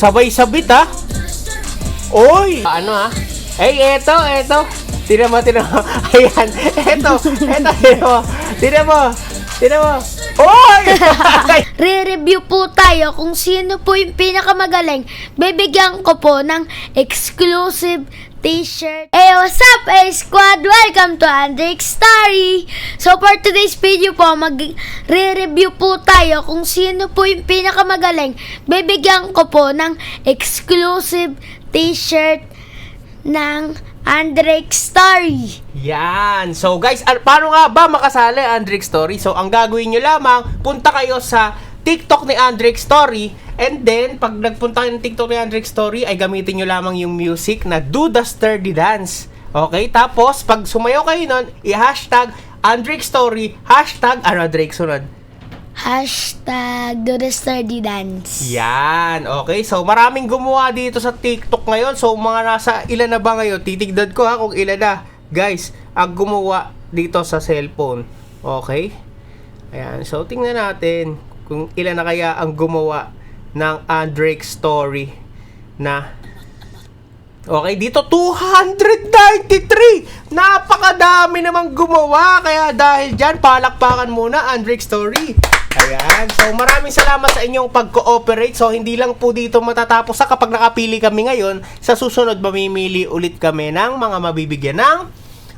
sabay sabit ha. Oy! Ano ha? Eto. Tira mo. Ayan. Eto. Tira mo. Oy! Re-review po tayo kung sino po yung pinakamagaling. Bibigyan ko po ng exclusive t-shirt. Hey, what's up, A-Squad? Welcome to Andrix Story. So, for today's video po, mag-re-review po tayo kung sino po yung pinakamagaling. Bibigyan ko po ng exclusive t-shirt ng Andrix Story. Yan. So guys, paano nga ba makasali Andrix Story? So ang gagawin nyo lamang, punta kayo sa TikTok ni Andrix Story, and then pag nagpunta kayo ng TikTok ni Andrix Story ay gamitin nyo lamang yung music na Do the Sturdy Dance. Okay? Tapos pag sumayaw kayo nun, i-hashtag Andrix Story, hashtag ano Drake sunod? Hashtag Do the Sturdy Dance. Yan, okay. So, maraming gumawa dito sa TikTok ngayon. So, mga nasa ilan na ba ngayon? Titignan ko ha kung ilan na. Guys, ang gumawa dito sa cellphone. Okay? Ayan. So, tingnan natin kung ilan na kaya ang gumawa ng Andrix Story na. Okay, dito 293. Napakadami namang gumawa. Kaya dahil dyan, palakpakan muna Andrix Story. Ayan. So, maraming salamat sa inyong pag-cooperate. So, hindi lang po dito matatapos sa kapag nakapili kami ngayon. Sa susunod, mamimili ulit kami ng mga mabibigyan ng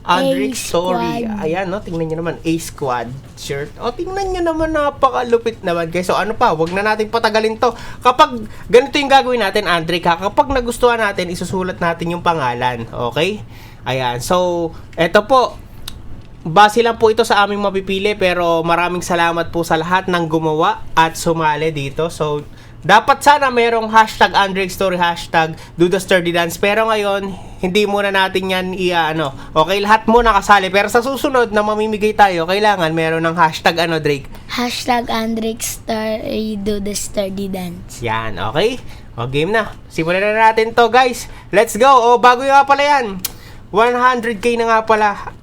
Andrix Story. Ayan, no? Tingnan nyo naman. A-Squad shirt. O, tingnan nyo naman. Napakalupit naman, guys. So, ano pa? Huwag na natin patagalin to. Kapag ganito yung gagawin natin, Andrix, ha? Kapag nagustuhan natin, isusulat natin yung pangalan. Okay? Ayan. So, eto po. Base lang po ito sa aming mapipili, pero maraming salamat po sa lahat ng gumawa at sumali dito. So, dapat sana merong hashtag Andrix Story, hashtag Do the Sturdy Dance. Pero ngayon, hindi muna natin yan Okay, lahat muna kasali. Pero sa susunod na mamimigay tayo, kailangan meron ng hashtag Drake? Hashtag Andrix Story, Do the Sturdy Dance. Yan, okay? O, game na. Simulan na natin to, guys. Let's go. O, bago nga pala yan. 100k na nga pala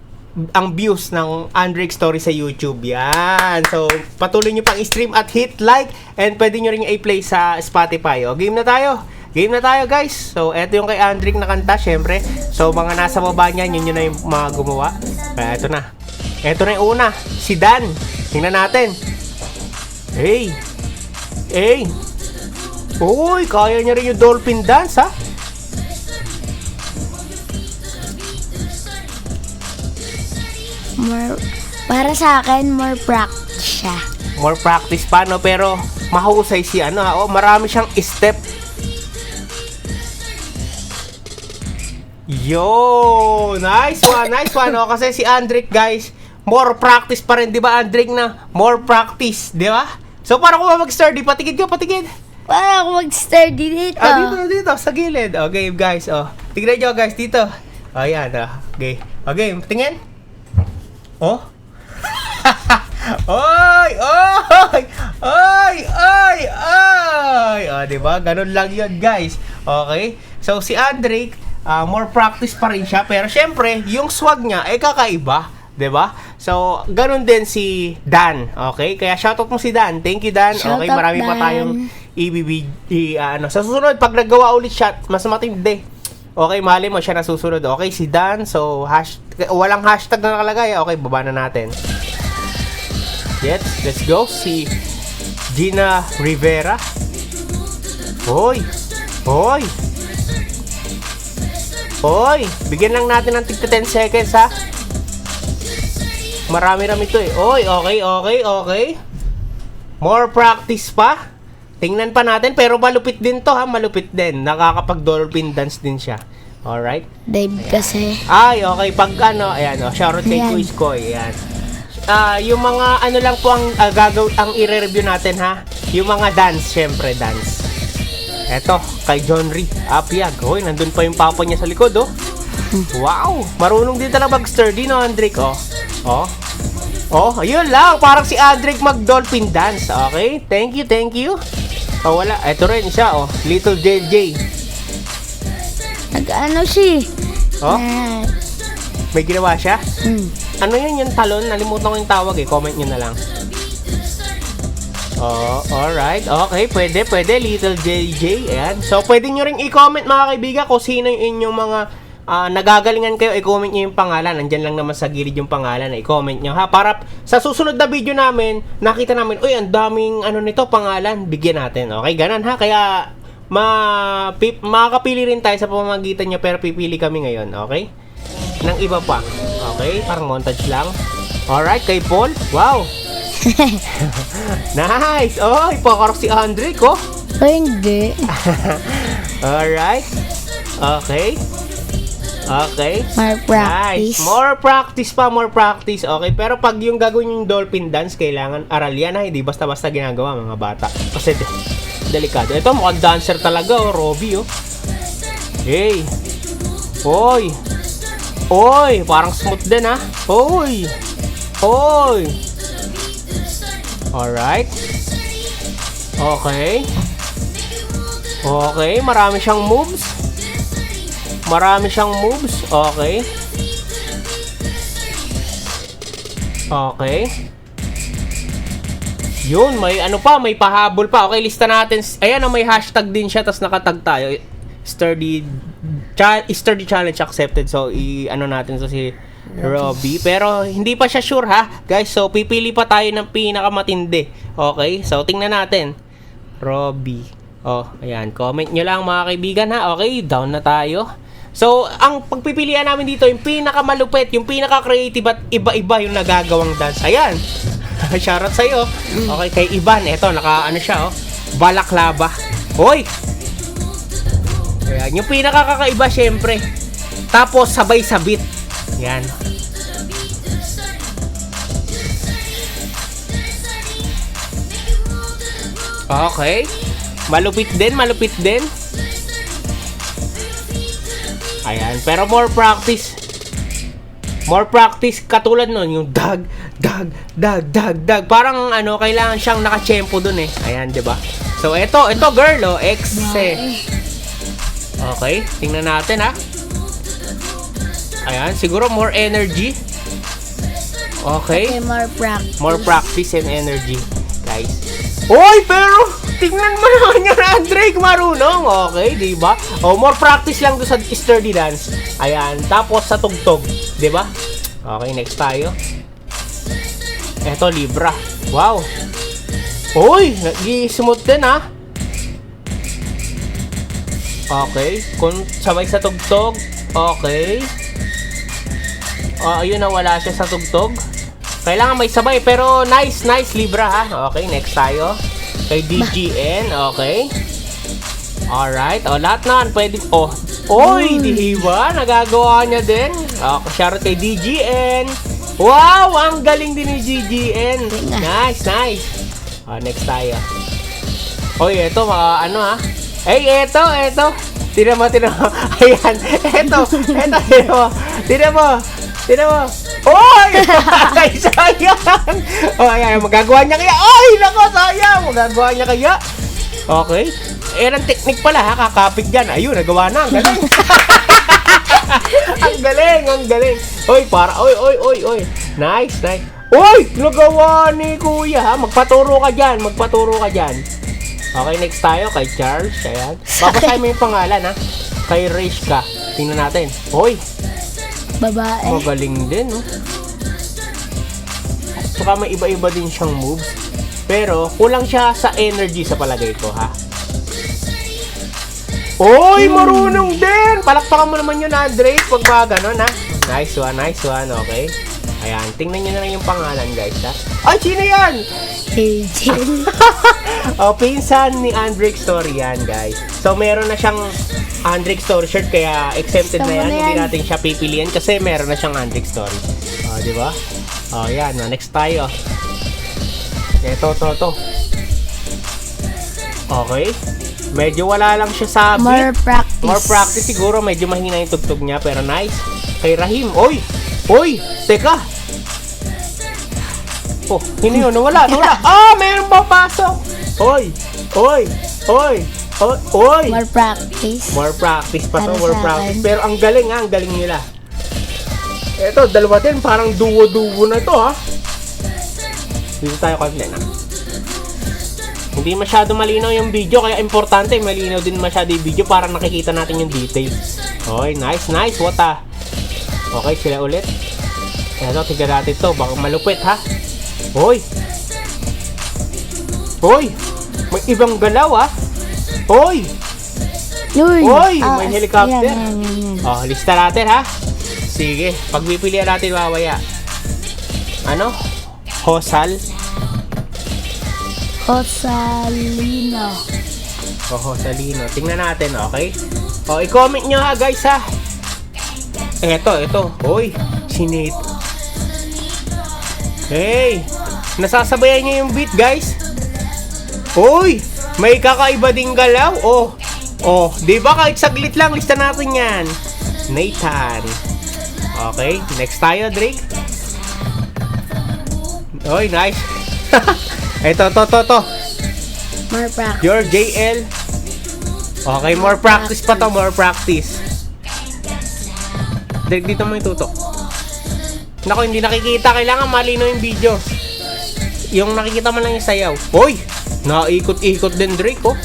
ang views ng Andrix Story sa YouTube. Yan. So, patuloy nyo pang i-stream at hit like, and pwede nyo rin i-play sa Spotify. O, game na tayo, guys. So, eto yung kay Andrix na kanta, syempre. So, mga nasa baba niyan, yun na yung mga gumawa. Kaya eto na. Eto na yung una. Si Dan. Tingnan natin. Hey. Uy, kaya niya rin yung dolphin dance, ha? Para sa akin, more practice siya. More practice pa, no? Pero mahusay si marami siyang step. Yo, nice one. O, kasi si Andrix, guys, more practice pa rin, di ba, Andrix, na more practice, di ba? So, para kung mag-sturdy, patigid. Para ako mag-sturdy dito. Dito, sa gilid. Okay, guys, tignan nyo, guys, dito. Ayan, okay. Okay, tingin. Oh? Oy! Diba? Ganun lang yun, guys. Okay? So, si Andrix, more practice pa rin siya. Pero, syempre, yung swag niya, kakaiba. Diba? So, ganun din si Dan. Okay? Kaya, shoutout mo si Dan. Thank you, Dan. Shoutout, okay? Marami pa tayong sa susunod, pag nagawa ulit siya, mas matindi. Okay, mali mo siya na susunod. Okay, si Dan. So, walang hashtag na nakalagay. Okay, baba na natin. Let's go. Si Gina Rivera. Hoy! Bigyan lang natin ng tigta 10 seconds, ha? Marami-rami ito, eh. Okay. More practice pa. Tingnan pa natin, pero malupit din to, ha? Malupit din. Nakakapag-dolphin dance din siya. Alright? Dave kasi. Ay, okay. Pag ayan, shoutout kay Quiz Koy. Ayan. Yung mga lang po ang ang i-review natin, ha? Yung mga dance, syempre, dance. Eto, kay John Ree. Apiyag. Hoy, nandun pa yung papa niya sa likod, oh. Wow! Marunong din talaga mag-sturdy, no, Andrix, ayun lang. Parang si Andrix mag-dolphin dance. Okay? Thank you. Wala. Ito rin siya, Little JJ. Nag-ano siya. May ginawa siya? Ano yun yung talon? Nalimutan ko yung tawag, Comment nyo na lang. Oh, alright. Okay, pwede. Little JJ. Ayan. So, pwede nyo rin i-comment mga kaibigan kung sino yung inyong mga nagagalingan kayo. I-comment nyo yung pangalan. Nandyan lang naman sa gilid yung pangalan. I-comment nyo ha. Para sa susunod na video namin, nakita namin, uy, ang daming nito, pangalan. Bigyan natin. Okay, ganun ha. Kaya, makakapili rin tayo sa pamamagitan nyo, pero pipili kami ngayon. Okay? Nang iba pa. Okay? Parang montage lang. Alright, kay Paul. Wow! Nice! Oh, ipakarok si Andre ko. Hindi. Alright. Okay. More practice. Nice. More practice. Okay, pero pag yung gagawin yung dolphin dance, kailangan aral yan ha. Hindi basta-basta ginagawa mga bata. Kasi delikado. Ito, mukhang dancer talaga, oh. Robby, oh. Hey. Oy, parang smooth din ha. Oy. Alright. Okay, marami siyang moves. Okay. Yun, may may pahabol pa. Okay, lista natin. Ayan, may hashtag din siya, tapos nakatag tayo. Sturdy challenge accepted. So, natin to si Robby. Pero, hindi pa siya sure ha. Guys, so, pipili pa tayo ng pinakamatindi. Okay? So, tingnan natin. Robby. Oh, ayan. Comment nyo lang mga kaibigan ha. Okay, down na tayo. So, ang pagpipilian namin dito, yung pinakamalupit, yung pinaka-creative at iba-iba yung nagagawang dance. Ayan. Shoutout sa'yo. Okay, kay Ivan. Eto, siya oh. Balaklava. Hoy! Ayan, yung pinakakakaiba syempre. Tapos sabay sabit. Yan. Okay. Malupit din. Ayan, pero more practice katulad nun, yung dag. Parang kailangan siyang nakachempo dun eh. Ayan, 'di ba? So ito girl, oh, Okay, tingnan natin ha. Ayan, siguro more energy. Okay. More practice and energy, guys. Oy, pero tingnan mo naman yung Andre, marunong. Okay, di ba? Oh, more practice lang doon sa sturdy dance. Ayan, tapos sa tugtog, di ba? Okay, next tayo. Eto, Libra. Wow. Oy, nag-i-smooth din ha. Okay, kung sabay sa tugtog. Okay. Ayun na, wala siya sa tugtog. Kailangan may sabay, pero nice Libra ha. Okay, next tayo. Kay DGN, okay. Alright, lahat na, pwede. Oy, di ba? Nagagawa niya din. Okay, shoutout kay DGN. Wow, ang galing din ni DGN. Nice. Next tayo. Oy, eto, ha. Eto. Tira mo. Ayan, eto, tira mo. Oy! Ay, sayang! Ayan, magagawa niya kaya. Ay, nako, sayang! Magagawa niya kaya. Okay. Ang technique pala ha, kakapit dyan. Ayun, nagawa na. Ang galing. ang galing. Oy, oy. Nice. Oy, nagawa ni kuya ha. Magpaturo ka dyan. Okay, next tayo kay Charles. Ayan. Babasahin mo yung pangalan ha. Kay Rishka. Tingnan natin. Oy. Babae. Magaling din, no? Saka may iba-iba din siyang moves. Pero, kulang siya sa energy sa palagay ko, ha? Oy, marunong din! Palakpakan mo naman yun, Andre. Pag mga ganon, ha? Nice one, okay? Ayan, tingnan nyo na lang yung pangalan, guys, ha? Ay, sino yan? Angel. Pinsan ni Andre Story yan, guys. So, meron na siyang Andrick Story shirt, kaya exempted na yan. Hindi natin siya pipilian kasi meron na siyang Andrick Story. Di ba? Yan. Next tayo. Ito. Okay. Medyo wala lang siya sa beat. More practice siguro. Medyo mahina yung tugtog niya, pero nice. Kay Rahim. Oy! Teka! Hindi yun. Nawala. Meron papasok! Oy! More practice. More practice pa to, Para more sa practice. akin. Pero ang galing nila. Ito, dalawa din, parang duo-duo na to ha. Dito tayo konti na. Hindi masyado malinaw yung video, kaya importante malinaw din masyado yung video para nakikita natin yung details. Okay, nice. Wata. Okay, sila ulit. Eto, tignan natin to. Baka malupit, ha? Hoy! May ibang galaw, ha? Hoy! Hoy! May helicopter. Yan. Oh, lista natin, ha? Sige, pagpipilian natin mamaya. Ano? Hosalino. Hosalino. Tingnan natin, okay? O, i-comment nyo ha, guys, ha? Ito. Hoy, sinate. Hey! Nasasabayan nyo yung beat, guys? Hoy! May kakaiba ding galaw. Oh, di ba kahit saglit lang, lista natin yan. Nathan. Okay, next tayo, Drake. Hoy, nice. Ito. More practice. Your JL. Okay, more practice pa to, more practice. Drake, dito mo itutok. Nako, hindi nakikita. Kailangan malino yung video. Yung nakikita mo lang yung sayaw. Hoy! Naikot-ikot din, Drake, oh.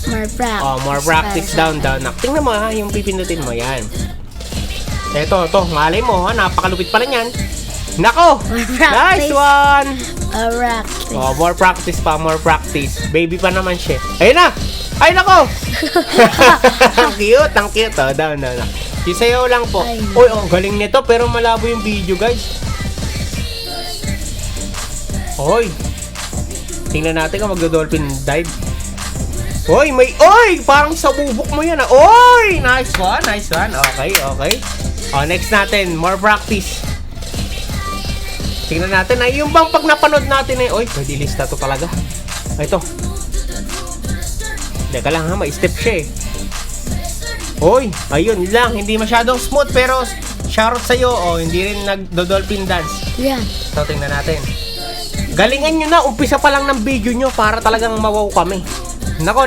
More practice. Oh, more practice down. Tingnan mo ha, yung pipindutin mo, yan. Ito, malay mo ha, napakalupit pala niyan. Nako! Nice one! Practice. Oh, more practice. Baby pa naman siya. Ayun na! Ay, nako! Ang cute. Oh, down. Yung sayaw lang po. Ay. Uy, galing nito, pero malabo yung video, guys. Hoy! Tingnan natin kung magdo-dolphin dive. Hoy, parang sa bubok mo yan, ah. Oy! Nice one. Okay. Oh, next natin, more practice. Tingnan natin, ay yung bang pag napanood natin pwede lista to talaga. Ito. Teka lang ha, may step siya eh. Hoy, ayun lang, hindi masyadong smooth pero shoutout sa'yo. Hindi rin nagdo-dolphin dance. Yan. So, tingnan natin. Galingan nyo na, umpisa pa lang ng video nyo para talagang mawaw kami. Nako.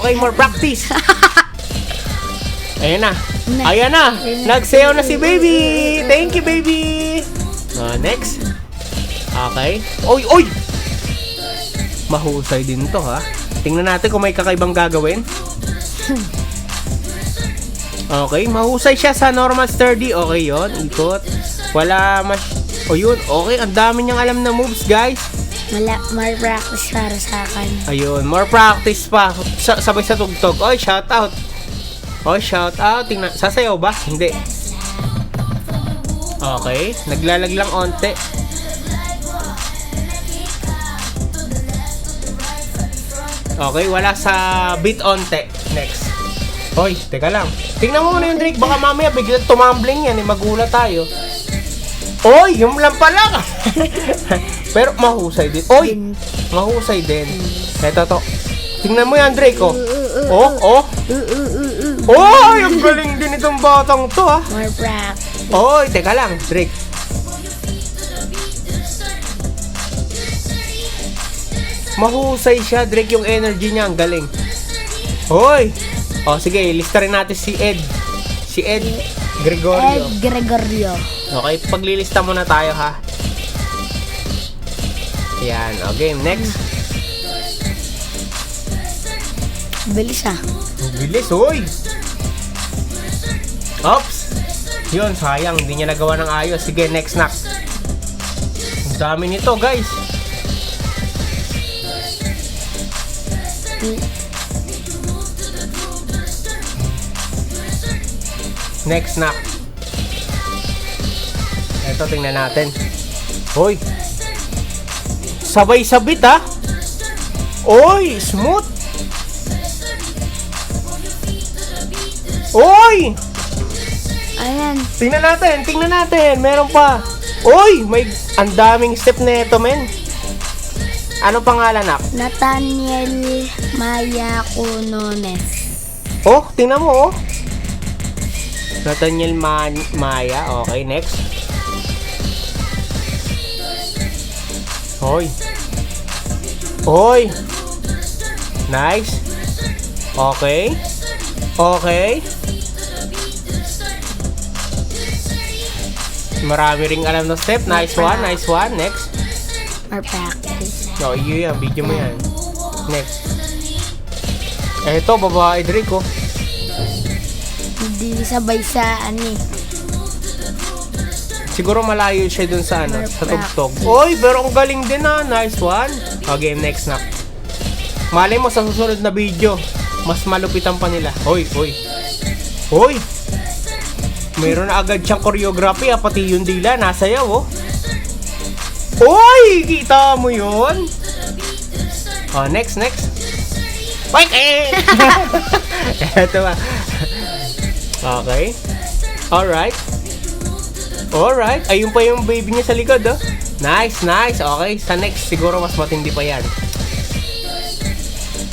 Okay, more practice. Ayan na. Nagsayaw na si baby. Thank you, baby. Next. Okay. Oy! Mahusay din to, ha. Tingnan natin kung may kakaibang gagawin. Okay, mahusay siya sa normal sturdy. Okay, yon. Ikot. Wala yun. Okay, ang dami niyang alam na moves, guys. More practice para sa akin. Ayun, more practice pa. Sabay sa tugtog. Oy, shout out. Tingnan, sasayaw ba? Hindi. Okay, naglalag lang onte. Okay, wala sa beat onte. Next. Hoy, teka lang. Tingnan mo muna yung Drake. Baka mamaya biglang tumambling yan. Magulat tayo. Oy, yung lang pala. Pero mahusay din. Oy, mahusay din. Eto to. Tingnan mo yan, Drake, oh. Oy, ang galing din itong batang to, ha. More practice. Oy, teka lang, Drake. Mahusay siya, Drake, yung energy niya. Ang galing. Oy. Sige, lista rin natin si Ed Gregorio. Okay, paglilista muna tayo, ha. Yan, okay, next. Bilis, ha. Bilis, oy. Oops. Yun, sayang, hindi niya nagawa ng ayos. Sige, next knock. Ang dami nito, guys. Next knock. Ito, tingnan natin. Hoy. Sabay-sabit, ha. Oy, smooth. Oy. Ayan. Tingnan natin. Meron pa. Oy, ang daming step na ito, men. Ano pangalan, nak? Nathaniel Maya Cunones. Tingnan mo, Nathaniel Maya. Okay, next. Hoy. Nice. Okay. Marami ring alam na step. Nice one. Next. More practice. O, iyo yan. Video mo yan. Next. Eto, babae Drake, oh. Hindi sabay sa Siguro malayo siya dun sa More sa tugtog. practice. Oy, pero ang galing din ah. Nice one. Okay, next na. Malay mo sa susunod na video, mas malupitan pa nila. Oy. Mayroon na agad siyang choreography, pati yung dila, nasayaw, oh. Oy, kita mo yun? Oh, next. Wait, Eto ba? Okay. Alright. Ayun pa yung baby niya sa likod, oh. Nice. Okay, sa next, siguro mas matindi pa yan.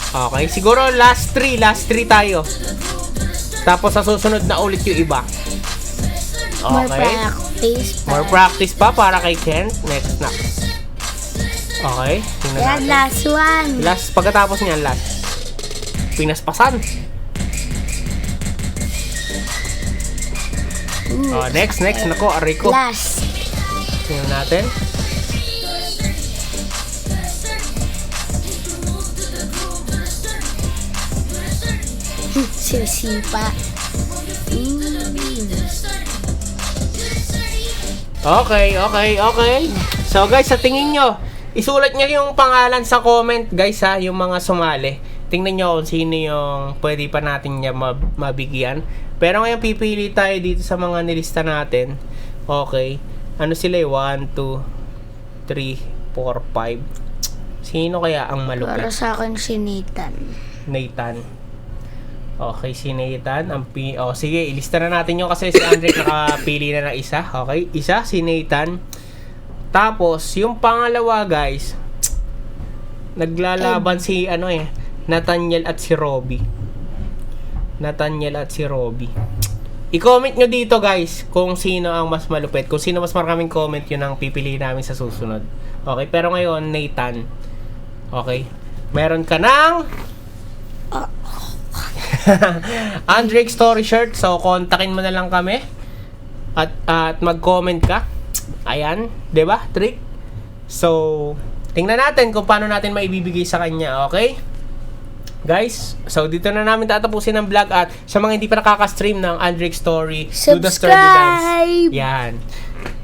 Okay, siguro last 3 tayo. Tapos sa susunod na ulit yung iba. Okay. More practice pa para kay Kent. Next na. Okay, tingnan Yan, natin. last one. Pagkatapos niyan, last. Pinaspasan. Oh, next. Nako, aray ko. Last. Tingnan natin. Sisipa. Okay. So guys, sa tingin nyo, isulat nyo yung pangalan sa comment guys ha, yung mga sumali. Tingnan nyo kung sino yung pwede pa natin niya mabigyan. Pero ngayon pipili tayo dito sa mga nilista natin. Okay. Ano sila eh? 1, 2, 3, 4, 5. Sino kaya ang malupit? Para sa akin si Nathan. Okay, si Nathan. Sige, ilista na natin yun kasi si Andre nakapili na ng isa. Okay, isa, si Nathan. Tapos, yung pangalawa guys, naglalaban si Nathaniel at si Robbie. I-comment nyo dito guys kung sino ang mas malupit. Kung sino mas maraming comment, yun ang pipiliin namin sa susunod. Okay, pero ngayon, Nathan. Okay, meron ka ng Andrick Story shirt. So, kontakin mo na lang kami at mag-comment ka. Ayan, 'di ba? Trick. So, tingnan natin kung paano natin maibibigay sa kanya, okay? Guys, so dito na namin tatapusin ang vlog at sa mga hindi pa nakaka-stream ng Andrick Story, do the Sturdy Dance. Subscribe! Yan.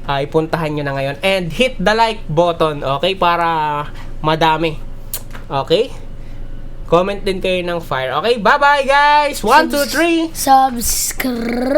Ipuntahan nyo na ngayon and hit the like button, okay? Para madami. Okay? Comment din kayo ng fire. Okay, bye-bye guys! 1, 2, 3! Subscribe!